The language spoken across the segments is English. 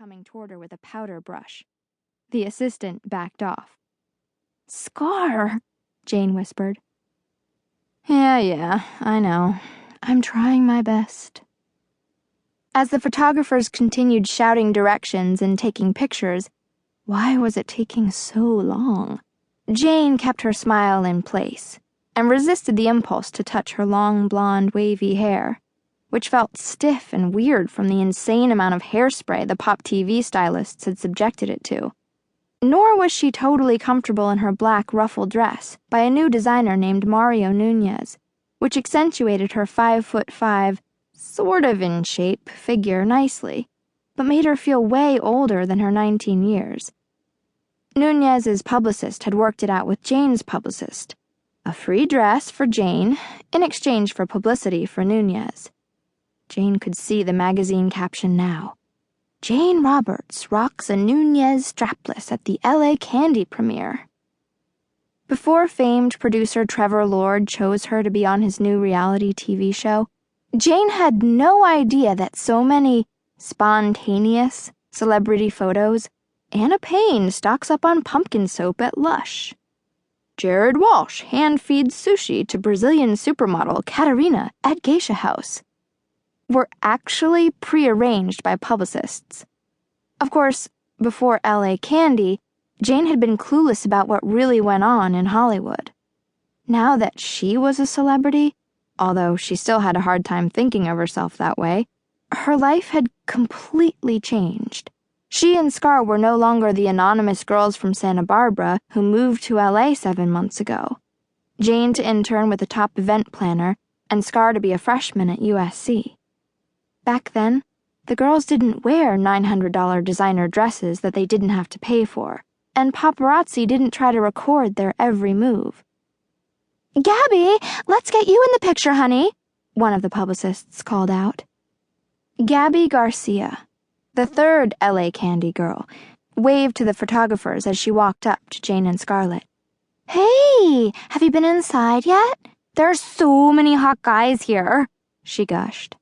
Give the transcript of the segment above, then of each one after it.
coming toward her with a powder brush. The assistant backed off. "Scar," Jane whispered. Yeah, I know. I'm trying my best." As the photographers continued shouting directions and taking pictures, why was it taking so long? Jane kept her smile in place and resisted the impulse to touch her long, blonde, wavy hair, which felt stiff and weird from the insane amount of hairspray the pop TV stylists had subjected it to. Nor was she totally comfortable in her black ruffled dress by a new designer named Mario Nunez, which accentuated her 5'5", sort of in shape figure nicely, but made her feel way older than her 19 years. Nunez's publicist had worked it out with Jane's publicist. A free dress for Jane in exchange for publicity for Nunez. Jane could see the magazine caption now. "Jane Roberts rocks a Nunez strapless at the LA Candy premiere." Before famed producer Trevor Lord chose her to be on his new reality TV show, Jane had no idea that so many spontaneous celebrity photos Anna Payne stocks up on pumpkin soap at Lush. Jared Walsh hand-feeds sushi to Brazilian supermodel Katarina at Geisha House were actually prearranged by publicists. Of course, before LA Candy, Jane had been clueless about what really went on in Hollywood. Now that she was a celebrity, although she still had a hard time thinking of herself that way, her life had completely changed. She and Scar were no longer the anonymous girls from Santa Barbara who moved to LA 7 months ago. Jane to intern with a top event planner, and Scar to be a freshman at USC. Back then, the girls didn't wear $900 designer dresses that they didn't have to pay for, and paparazzi didn't try to record their every move. "Gabby, let's get you in the picture, honey," one of the publicists called out. Gabby Garcia, the third LA Candy girl, waved to the photographers as she walked up to Jane and Scarlett. "Hey, have you been inside yet? There are so many hot guys here," she gushed.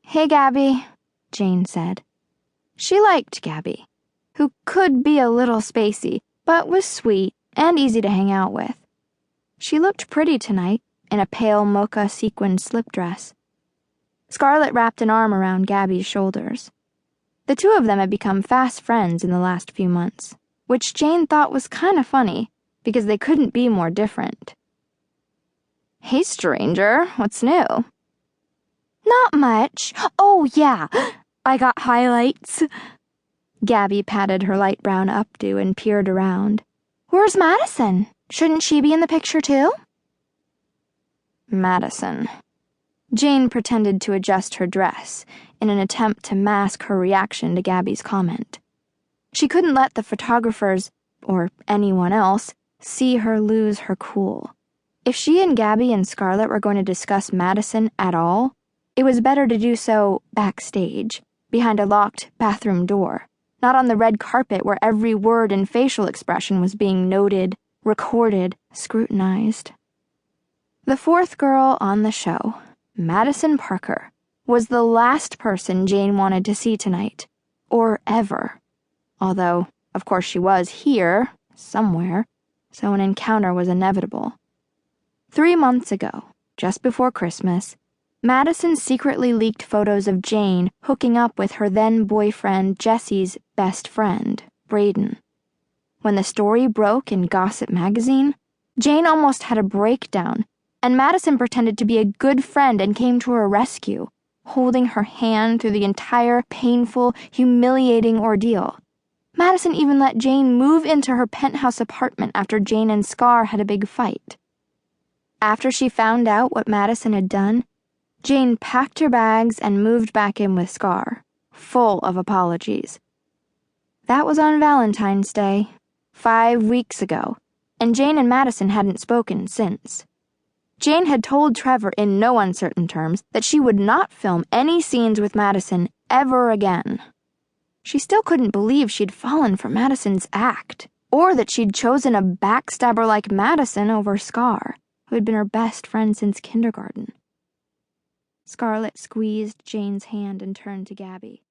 "Hey, Gabby," Jane said. She liked Gabby, who could be a little spacey, but was sweet and easy to hang out with. She looked pretty tonight in a pale mocha sequined slip dress. Scarlett wrapped an arm around Gabby's shoulders. The two of them had become fast friends in the last few months, which Jane thought was kind of funny because they couldn't be more different. "Hey, stranger, what's new?" "Not much. Oh, yeah, I got highlights." Gabby patted her light brown updo and peered around. "Where's Madison? Shouldn't she be in the picture too?" Madison. Jane pretended to adjust her dress in an attempt to mask her reaction to Gabby's comment. She couldn't let the photographers, or anyone else, see her lose her cool. If she and Gabby and Scarlett were going to discuss Madison at all, it was better to do so backstage, behind a locked bathroom door, not on the red carpet where every word and facial expression was being noted, recorded, scrutinized. The fourth girl on the show, Madison Parker, was the last person Jane wanted to see tonight, or ever. Although, of course, she was here, somewhere, so an encounter was inevitable. 3 months ago, just before Christmas, Madison secretly leaked photos of Jane hooking up with her then-boyfriend Jesse's best friend, Braden. When the story broke in Gossip magazine, Jane almost had a breakdown, and Madison pretended to be a good friend and came to her rescue, holding her hand through the entire painful, humiliating ordeal. Madison even let Jane move into her penthouse apartment after Jane and Scar had a big fight. After she found out what Madison had done, Jane packed her bags and moved back in with Scar, full of apologies. That was on Valentine's Day, 5 weeks ago, and Jane and Madison hadn't spoken since. Jane had told Trevor in no uncertain terms that she would not film any scenes with Madison ever again. She still couldn't believe she'd fallen for Madison's act, or that she'd chosen a backstabber like Madison over Scar, who had been her best friend since kindergarten. Scarlett squeezed Jane's hand and turned to Gabby.